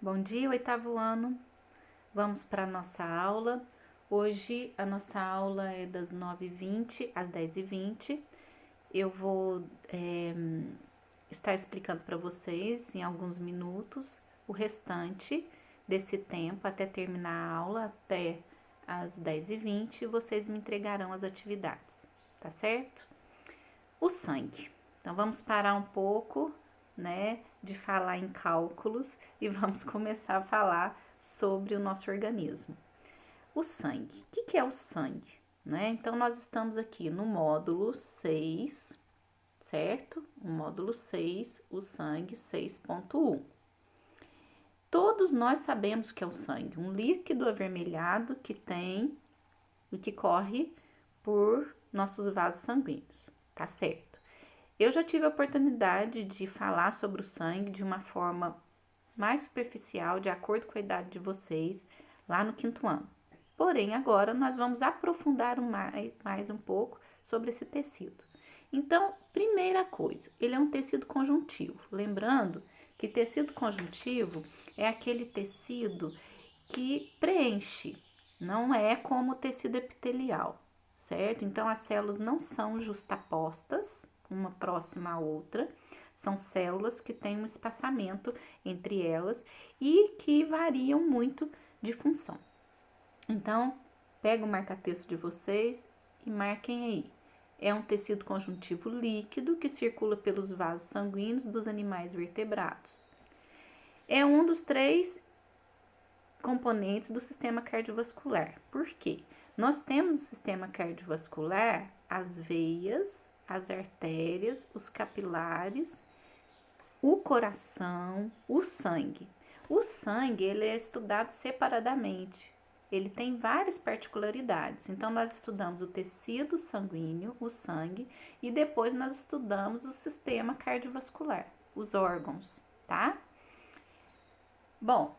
Bom dia, oitavo ano. Vamos para a nossa aula. Hoje a nossa aula é das 9h20 às 10h20. Eu vou estar explicando para vocês em alguns minutos o restante desse tempo até terminar a aula, até às 10h20. Vocês me entregarão as atividades, tá certo? O sangue. Então vamos parar um pouco, né, de falar em cálculos e vamos começar a falar sobre o nosso organismo. O sangue. O que é o sangue? Né? Então, nós estamos aqui no módulo 6, certo? O módulo 6, o sangue 6.1. Todos nós sabemos que é o sangue, um líquido avermelhado que tem e que corre por nossos vasos sanguíneos, tá certo? Eu já tive a oportunidade de falar sobre o sangue de uma forma mais superficial, de acordo com a idade de vocês, lá no 5º ano. Porém, agora nós vamos aprofundar mais um pouco sobre esse tecido. Então, primeira coisa, ele é um tecido conjuntivo. Lembrando que tecido conjuntivo é aquele tecido que preenche, não é como o tecido epitelial, certo? Então, as células não são justapostas, uma próxima à outra, são células que têm um espaçamento entre elas e que variam muito de função. Então, pega o marca-texto de vocês e marquem aí. É um tecido conjuntivo líquido que circula pelos vasos sanguíneos dos animais vertebrados. É um dos 3 componentes do sistema cardiovascular. Por quê? Nós temos no sistema cardiovascular as veias, as artérias, os capilares, o coração, o sangue. O sangue, ele é estudado separadamente. Ele tem várias particularidades. Então, nós estudamos o tecido sanguíneo, o sangue, e depois nós estudamos o sistema cardiovascular, os órgãos, tá? Bom,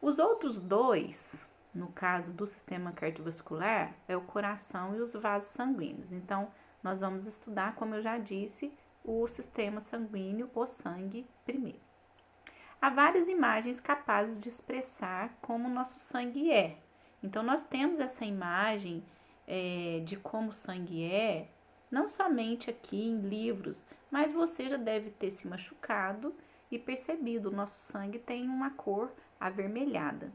os outros 2, no caso do sistema cardiovascular, é o coração e os vasos sanguíneos. Então, nós vamos estudar, como eu já disse, o sistema sanguíneo, o sangue primeiro. Há várias imagens capazes de expressar como o nosso sangue é. Então, nós temos essa imagem de como o sangue é, não somente aqui em livros, mas você já deve ter se machucado e percebido, o nosso sangue tem uma cor avermelhada.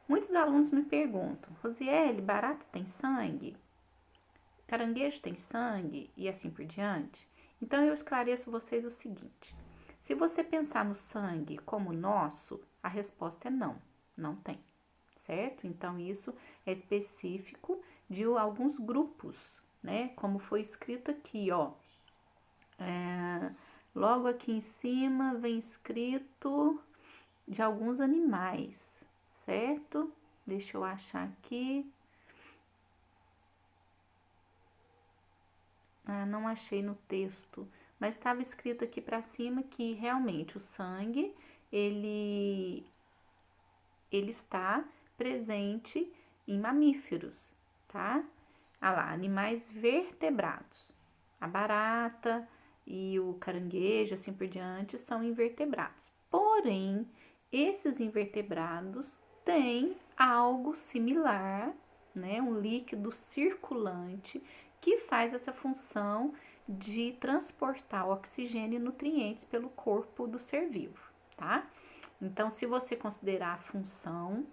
Muitos alunos me perguntam, Rosiele, barata tem sangue? Caranguejo tem sangue? E assim por diante? Então, eu esclareço vocês o seguinte. Se você pensar no sangue como o nosso, a resposta é não, não tem, certo? Então, isso é específico de alguns grupos, né? Como foi escrito aqui, ó. Logo aqui em cima vem escrito de alguns animais, certo? Deixa eu achar aqui. Não achei no texto, mas estava escrito aqui para cima que realmente o sangue, ele está presente em mamíferos, tá? Lá, animais vertebrados. A barata e o caranguejo, assim por diante, são invertebrados. Porém, esses invertebrados têm algo similar, né? Um líquido circulante que faz essa função de transportar oxigênio e nutrientes pelo corpo do ser vivo, tá? Então, se você considerar a função,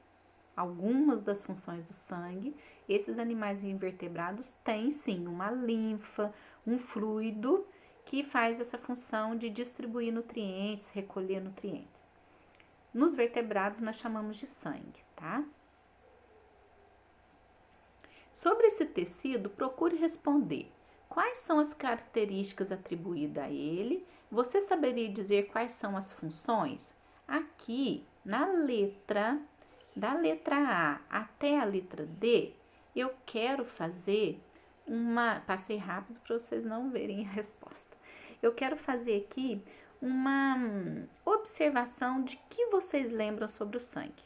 algumas das funções do sangue, esses animais invertebrados têm sim uma linfa, um fluido que faz essa função de distribuir nutrientes, recolher nutrientes. Nos vertebrados nós chamamos de sangue, tá? Sobre esse tecido, procure responder. Quais são as características atribuídas a ele? Você saberia dizer quais são as funções? Aqui, na letra, da letra A até a letra D, eu quero fazer passei rápido para vocês não verem a resposta. Eu quero fazer aqui uma observação de que vocês lembram sobre o sangue,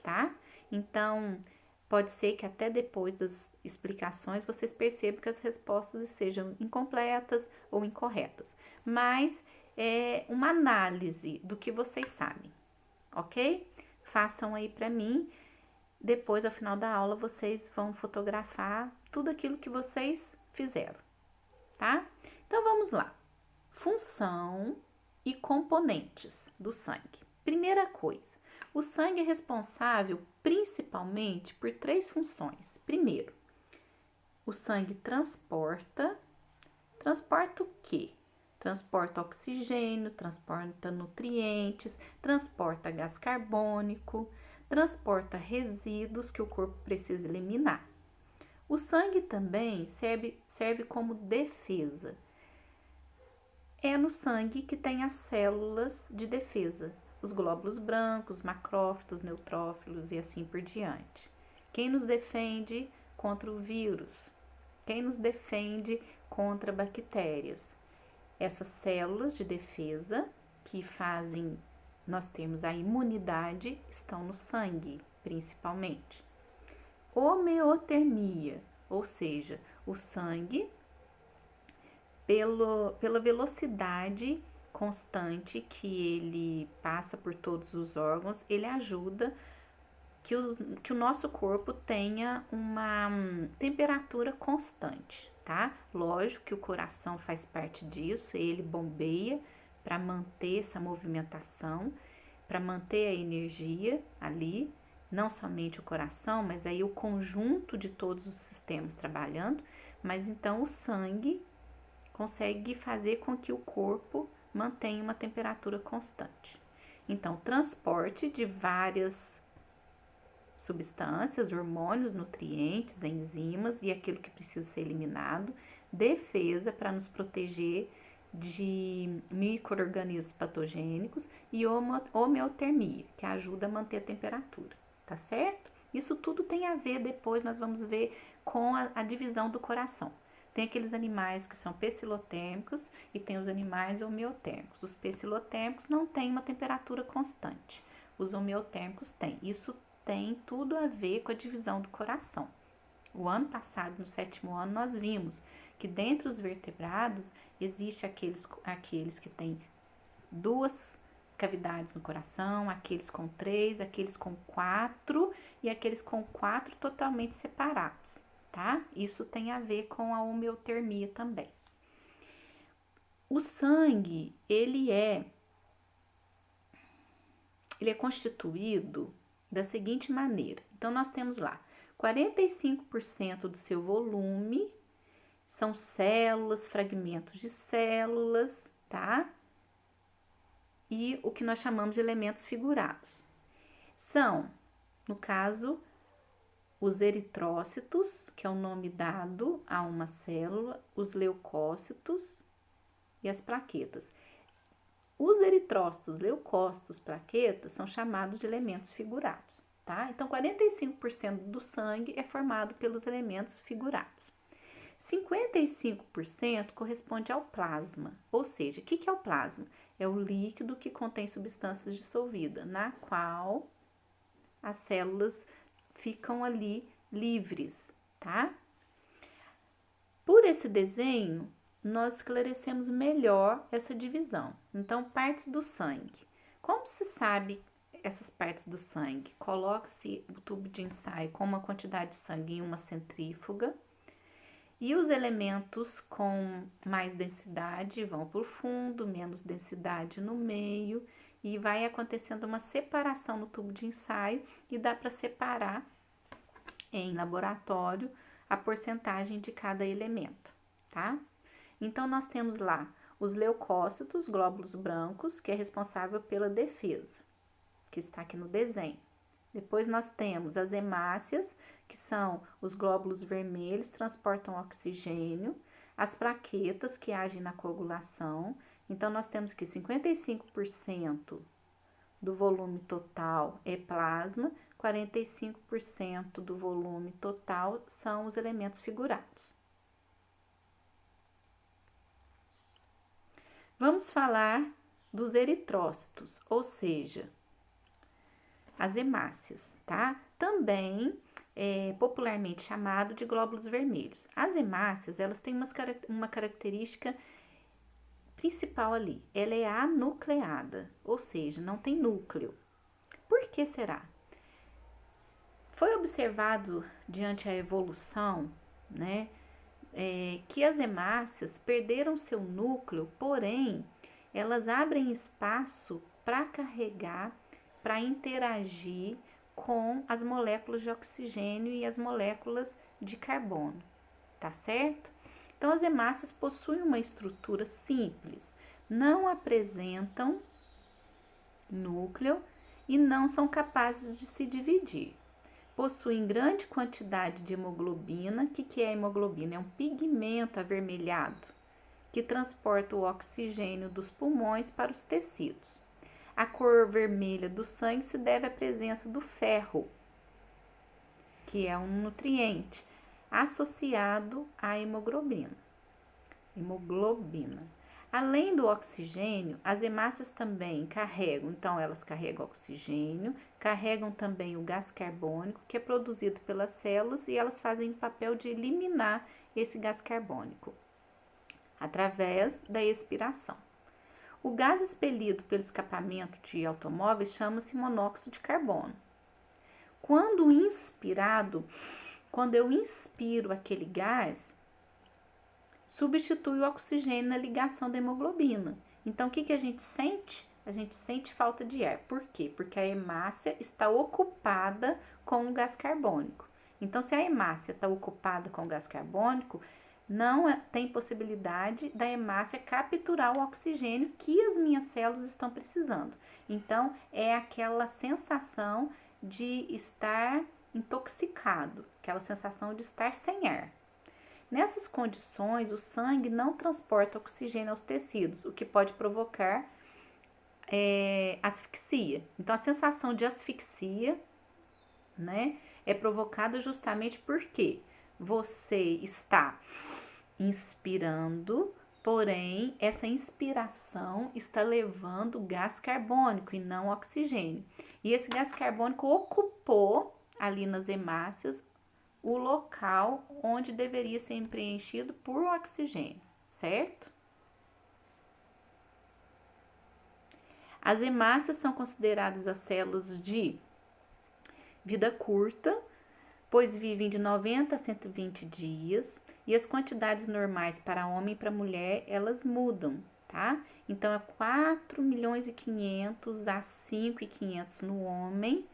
tá? Então, pode ser que até depois das explicações vocês percebam que as respostas sejam incompletas ou incorretas, mas é uma análise do que vocês sabem, ok? Façam aí para mim. Depois, ao final da aula, vocês vão fotografar tudo aquilo que vocês fizeram, tá? Então, vamos lá. Função e componentes do sangue. Primeira coisa, o sangue é responsável principalmente por 3 funções. Primeiro, o sangue transporta o quê? Transporta oxigênio, transporta nutrientes, transporta gás carbônico, transporta resíduos que o corpo precisa eliminar. O sangue também serve como defesa. É no sangue que tem as células de defesa, os glóbulos brancos, macrófilos, neutrófilos e assim por diante. Quem nos defende contra o vírus? Quem nos defende contra bactérias? Essas células de defesa que fazem nós termos a imunidade estão no sangue, principalmente. Homeotermia, ou seja, o sangue, pela velocidade constante que ele passa por todos os órgãos, ele ajuda que o nosso corpo tenha uma temperatura constante, tá? Lógico que o coração faz parte disso, ele bombeia para manter essa movimentação, para manter a energia ali, não somente o coração, mas aí o conjunto de todos os sistemas trabalhando, mas então o sangue consegue fazer com que o corpo mantenha uma temperatura constante. Então, transporte de várias substâncias, hormônios, nutrientes, enzimas e aquilo que precisa ser eliminado, defesa para nos proteger de micro-organismos patogênicos e homeotermia, que ajuda a manter a temperatura, tá certo? Isso tudo tem a ver, depois nós vamos ver com a divisão do coração. Tem aqueles animais que são pecilotérmicos e tem os animais homeotérmicos. Os pecilotérmicos não têm uma temperatura constante, os homeotérmicos têm. Isso tem tudo a ver com a divisão do coração. O ano passado, no 7º ano, nós vimos que dentre os vertebrados existe aqueles que têm 2 cavidades no coração, aqueles com 3, aqueles com 4 e aqueles com 4 totalmente separados, tá? Isso tem a ver com a homeotermia também. O sangue, ele é constituído da seguinte maneira. Então, nós temos lá 45% do seu volume são células, fragmentos de células, tá? E o que nós chamamos de elementos figurados. São, no caso, os eritrócitos, que é o nome dado a uma célula, os leucócitos e as plaquetas. Os eritrócitos, leucócitos, plaquetas são chamados de elementos figurados, tá? Então, 45% do sangue é formado pelos elementos figurados. 55% corresponde ao plasma, ou seja, o que é o plasma? É o líquido que contém substâncias dissolvidas, na qual as células ficam ali livres, tá? Por esse desenho, nós esclarecemos melhor essa divisão. Então, partes do sangue. Como se sabe essas partes do sangue? Coloca-se o tubo de ensaio com uma quantidade de sangue em uma centrífuga e os elementos com mais densidade vão para o fundo, menos densidade no meio e vai acontecendo uma separação no tubo de ensaio e dá para separar em laboratório a porcentagem de cada elemento, tá? Então, nós temos lá os leucócitos, glóbulos brancos, que é responsável pela defesa, que está aqui no desenho. Depois, nós temos as hemácias, que são os glóbulos vermelhos, transportam oxigênio, as plaquetas, que agem na coagulação. Então, nós temos que 55% do volume total é plasma, 45% do volume total são os elementos figurados. Vamos falar dos eritrócitos, ou seja, as hemácias, tá? Também é popularmente chamado de glóbulos vermelhos. As hemácias, elas têm uma característica principal ali, ela é anucleada, ou seja, não tem núcleo. Por que será? Foi observado diante a evolução, né, que as hemácias perderam seu núcleo, porém, elas abrem espaço para carregar, para interagir com as moléculas de oxigênio e as moléculas de carbono, tá certo? Então, as hemácias possuem uma estrutura simples, não apresentam núcleo e não são capazes de se dividir. Possuem grande quantidade de hemoglobina. O que é hemoglobina? É um pigmento avermelhado que transporta o oxigênio dos pulmões para os tecidos. A cor vermelha do sangue se deve à presença do ferro, que é um nutriente associado à hemoglobina. Além do oxigênio, as hemácias também carregam, então elas carregam oxigênio, carregam também o gás carbônico, que é produzido pelas células, e elas fazem o papel de eliminar esse gás carbônico através da expiração. O gás expelido pelo escapamento de automóveis chama-se monóxido de carbono. Quando eu inspiro aquele gás, substitui o oxigênio na ligação da hemoglobina. Então, o que a gente sente? A gente sente falta de ar. Por quê? Porque a hemácia está ocupada com o gás carbônico. Então, se a hemácia está ocupada com o gás carbônico, não tem possibilidade da hemácia capturar o oxigênio que as minhas células estão precisando. Então, é aquela sensação de estar intoxicado, aquela sensação de estar sem ar. Nessas condições, o sangue não transporta oxigênio aos tecidos, o que pode provocar asfixia. Então, a sensação de asfixia, né, é provocada justamente porque você está inspirando, porém, essa inspiração está levando gás carbônico e não oxigênio. E esse gás carbônico ocupou ali nas hemácias o local onde deveria ser preenchido por oxigênio, certo? As hemácias são consideradas as células de vida curta, pois vivem de 90 a 120 dias, e as quantidades normais para homem e para mulher, elas mudam, tá? Então, é 4 milhões e 500 a 5.500 no homem,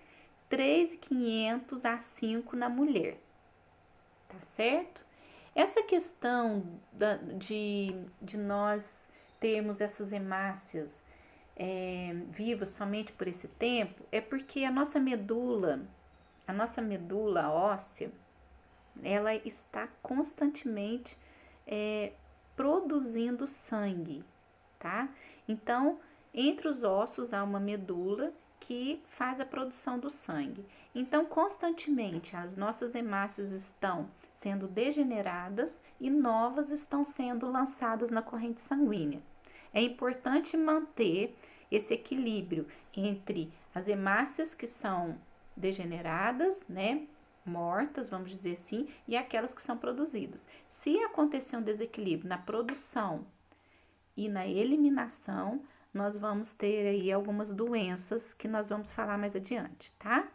3.500 a 5 na mulher, tá certo? Essa questão de nós termos essas hemácias vivas somente por esse tempo é porque a nossa medula óssea, ela está constantemente produzindo sangue, tá? Então, entre os ossos há uma medula que faz a produção do sangue. Então, constantemente as nossas hemácias estão sendo degeneradas e novas estão sendo lançadas na corrente sanguínea. É importante manter esse equilíbrio entre as hemácias que são degeneradas, né, mortas, vamos dizer assim, e aquelas que são produzidas. Se acontecer um desequilíbrio na produção e na eliminação, nós vamos ter aí algumas doenças que nós vamos falar mais adiante, tá?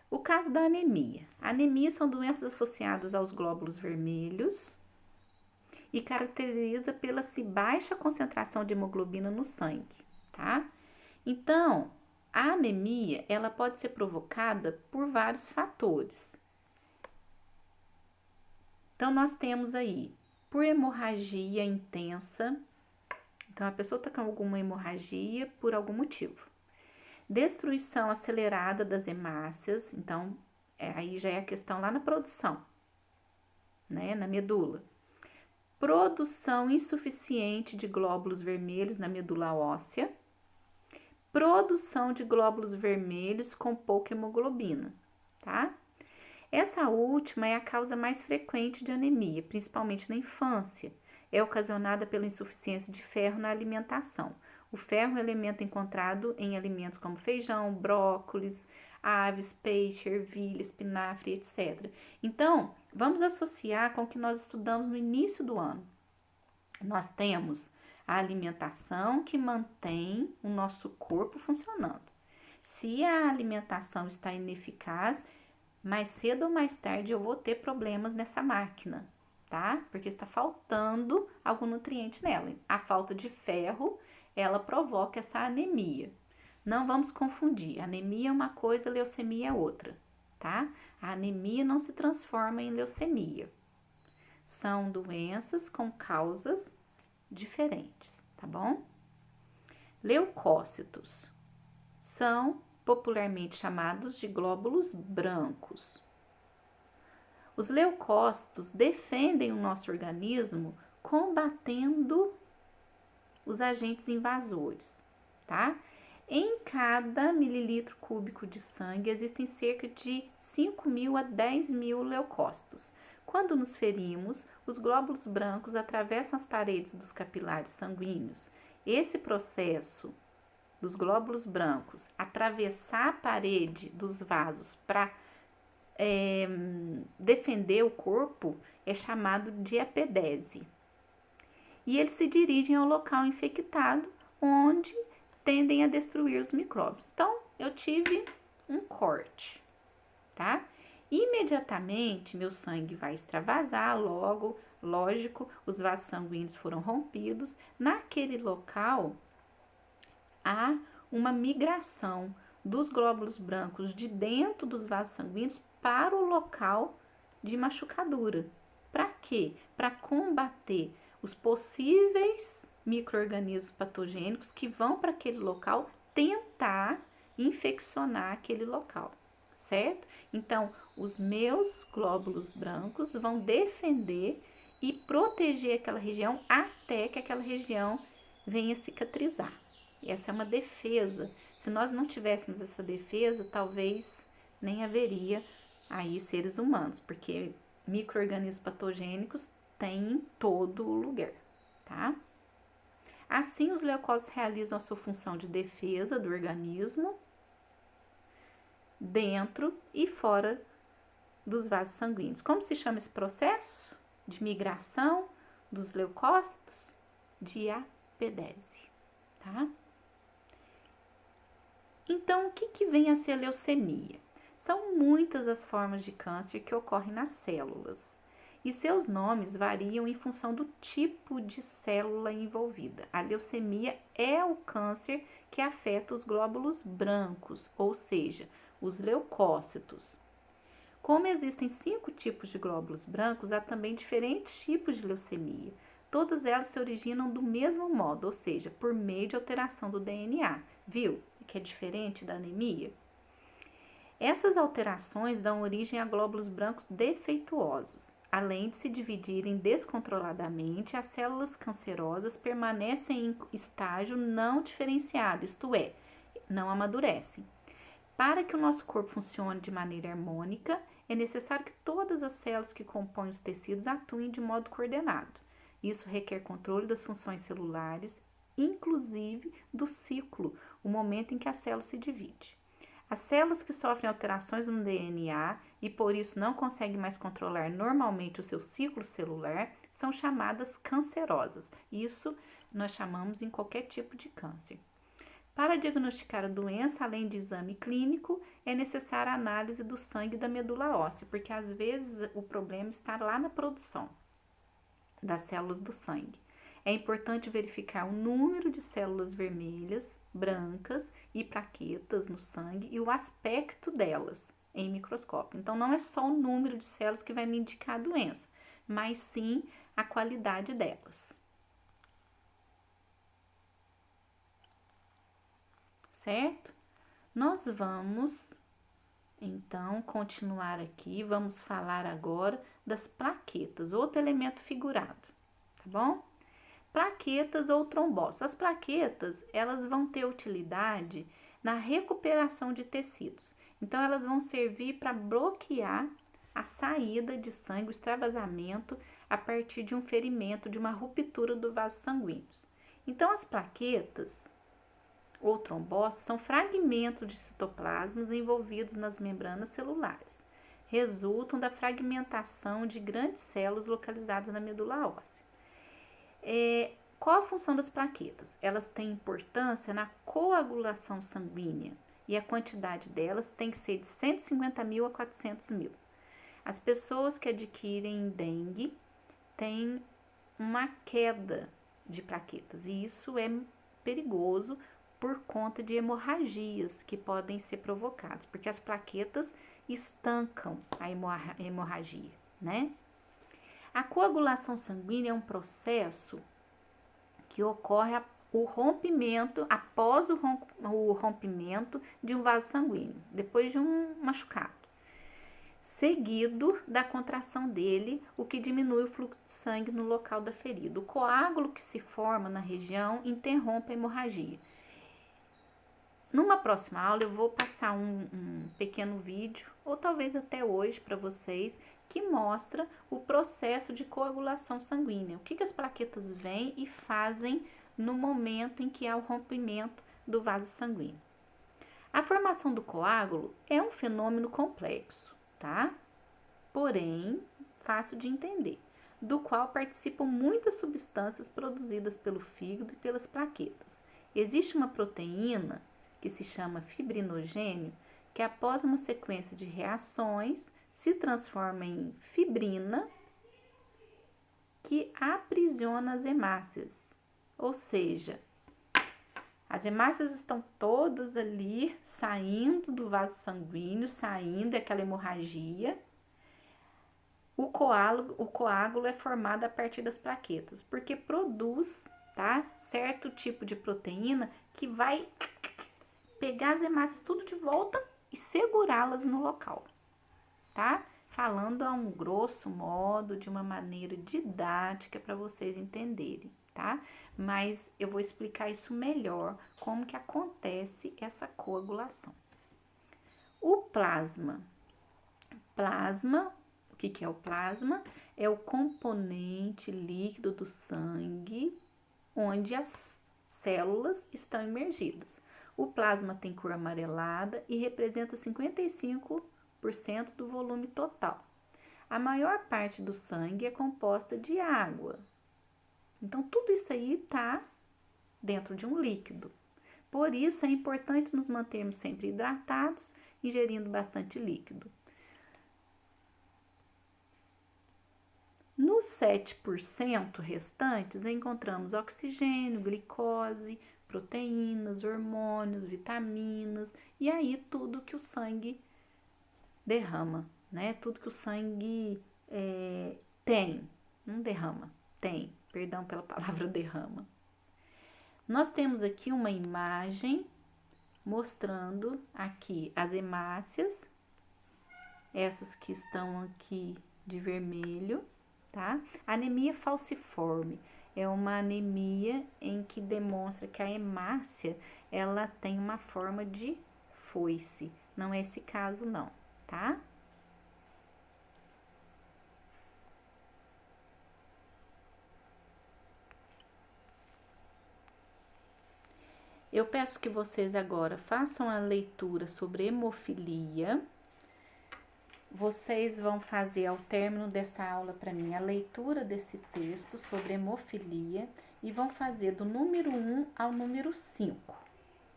O caso da anemia. A anemia são doenças associadas aos glóbulos vermelhos e caracteriza pela baixa concentração de hemoglobina no sangue, tá? Então, a anemia, ela pode ser provocada por vários fatores. Então, nós temos aí, por hemorragia intensa. Então, a pessoa está com alguma hemorragia por algum motivo. Destruição acelerada das hemácias. Então, aí já é a questão lá na produção, né, na medula. Produção insuficiente de glóbulos vermelhos na medula óssea. Produção de glóbulos vermelhos com pouca hemoglobina, tá? Essa última é a causa mais frequente de anemia, principalmente na infância. É ocasionada pela insuficiência de ferro na alimentação. O ferro é um elemento encontrado em alimentos como feijão, brócolis, aves, peixe, ervilha, espinafre, etc. Então, vamos associar com o que nós estudamos no início do ano. Nós temos a alimentação que mantém o nosso corpo funcionando. Se a alimentação está ineficaz, mais cedo ou mais tarde eu vou ter problemas nessa máquina, tá? Porque está faltando algum nutriente nela. A falta de ferro, ela provoca essa anemia. Não vamos confundir, anemia é uma coisa, leucemia é outra, tá? A anemia não se transforma em leucemia. São doenças com causas diferentes, tá bom? Leucócitos são popularmente chamados de glóbulos brancos. Os leucócitos defendem o nosso organismo combatendo os agentes invasores, tá? Em cada mililitro cúbico de sangue existem cerca de 5.000 a 10.000 leucócitos. Quando nos ferimos, os glóbulos brancos atravessam as paredes dos capilares sanguíneos. Esse processo dos glóbulos brancos atravessar a parede dos vasos para defender o corpo é chamado de epidese. E eles se dirigem ao local infectado, onde tendem a destruir os micróbios. Então, eu tive um corte, tá? Imediatamente, meu sangue vai extravasar, logo, lógico, os vasos sanguíneos foram rompidos. Naquele local, há uma migração dos glóbulos brancos de dentro dos vasos sanguíneos para o local de machucadura. Para quê? Para combater os possíveis micro-organismos patogênicos que vão para aquele local tentar infeccionar aquele local, certo? Então, os meus glóbulos brancos vão defender e proteger aquela região até que aquela região venha cicatrizar. Essa é uma defesa. Se nós não tivéssemos essa defesa, talvez nem haveria aí seres humanos, porque micro-organismos patogênicos tem em todo o lugar, tá? Assim, os leucócitos realizam a sua função de defesa do organismo dentro e fora dos vasos sanguíneos. Como se chama esse processo de migração dos leucócitos? Diapedese, tá? Então, o que vem a ser a leucemia? São muitas as formas de câncer que ocorrem nas células. E seus nomes variam em função do tipo de célula envolvida. A leucemia é o câncer que afeta os glóbulos brancos, ou seja, os leucócitos. Como existem 5 tipos de glóbulos brancos, há também diferentes tipos de leucemia. Todas elas se originam do mesmo modo, ou seja, por meio de alteração do DNA. Viu que é diferente da anemia? Essas alterações dão origem a glóbulos brancos defeituosos. Além de se dividirem descontroladamente, as células cancerosas permanecem em estágio não diferenciado, isto é, não amadurecem. Para que o nosso corpo funcione de maneira harmônica, é necessário que todas as células que compõem os tecidos atuem de modo coordenado. Isso requer controle das funções celulares, inclusive do ciclo, o momento em que a célula se divide. As células que sofrem alterações no DNA e por isso não conseguem mais controlar normalmente o seu ciclo celular são chamadas cancerosas. Isso nós chamamos em qualquer tipo de câncer. Para diagnosticar a doença, além de exame clínico, é necessária a análise do sangue e da medula óssea, porque às vezes o problema está lá na produção das células do sangue. É importante verificar o número de células vermelhas, brancas e plaquetas no sangue e o aspecto delas em microscópio. Então, não é só o número de células que vai me indicar a doença, mas sim a qualidade delas. Certo? Nós vamos, então, continuar aqui. Vamos falar agora das plaquetas, outro elemento figurado, tá bom? Plaquetas ou trombócitos. As plaquetas, elas vão ter utilidade na recuperação de tecidos. Então, elas vão servir para bloquear a saída de sangue, o extravasamento a partir de um ferimento, de uma ruptura do vaso sanguíneo. Então, as plaquetas ou trombócitos são fragmentos de citoplasmas envolvidos nas membranas celulares. Resultam da fragmentação de grandes células localizadas na medula óssea. Qual a função das plaquetas? Elas têm importância na coagulação sanguínea e a quantidade delas tem que ser de 150 mil a 400 mil. As pessoas que adquirem dengue têm uma queda de plaquetas e isso é perigoso por conta de hemorragias que podem ser provocadas, porque as plaquetas estancam a hemorragia, né? A coagulação sanguínea é um processo que ocorre o rompimento, após o rompimento de um vaso sanguíneo, depois de um machucado, seguido da contração dele, o que diminui o fluxo de sangue no local da ferida. O coágulo que se forma na região interrompe a hemorragia. Numa próxima aula eu vou passar um pequeno vídeo, ou talvez até hoje para vocês, que mostra o processo de coagulação sanguínea. O que as plaquetas vêm e fazem no momento em que há o rompimento do vaso sanguíneo. A formação do coágulo é um fenômeno complexo, tá? Porém, fácil de entender, do qual participam muitas substâncias produzidas pelo fígado e pelas plaquetas. Existe uma proteína que se chama fibrinogênio, que após uma sequência de reações se transforma em fibrina, que aprisiona as hemácias. Ou seja, as hemácias estão todas ali saindo do vaso sanguíneo, saindo daquela hemorragia. O coágulo é formado a partir das plaquetas, porque produz, tá, certo tipo de proteína que vai pegar as hemácias tudo de volta e segurá-las no local, tá? Falando a um grosso modo, de uma maneira didática para vocês entenderem, tá? Mas eu vou explicar isso melhor, como que acontece essa coagulação. O plasma. O que é o plasma? É o componente líquido do sangue onde as células estão imergidas. O plasma tem cor amarelada e representa 55% do volume total. A maior parte do sangue é composta de água. Então, tudo isso aí está dentro de um líquido. Por isso, é importante nos mantermos sempre hidratados, ingerindo bastante líquido. Nos 7% restantes, encontramos oxigênio, glicose, proteínas, hormônios, vitaminas, e aí tudo que o sangue derrama, né? Tudo que o sangue tem, não derrama, tem, perdão pela palavra derrama. Nós temos aqui uma imagem mostrando aqui as hemácias, essas que estão aqui de vermelho, tá? Anemia falciforme é uma anemia em que demonstra que a hemácia, ela tem uma forma de foice. Não é esse caso não, tá? Eu peço que vocês agora façam a leitura sobre hemofilia. Vocês vão fazer ao término dessa aula para mim a leitura desse texto sobre hemofilia e vão fazer do número 1 ao número 5,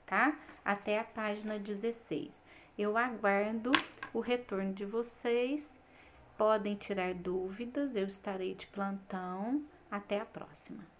tá? Até a página 16. Eu aguardo o retorno de vocês. Podem tirar dúvidas, eu estarei de plantão. Até a próxima.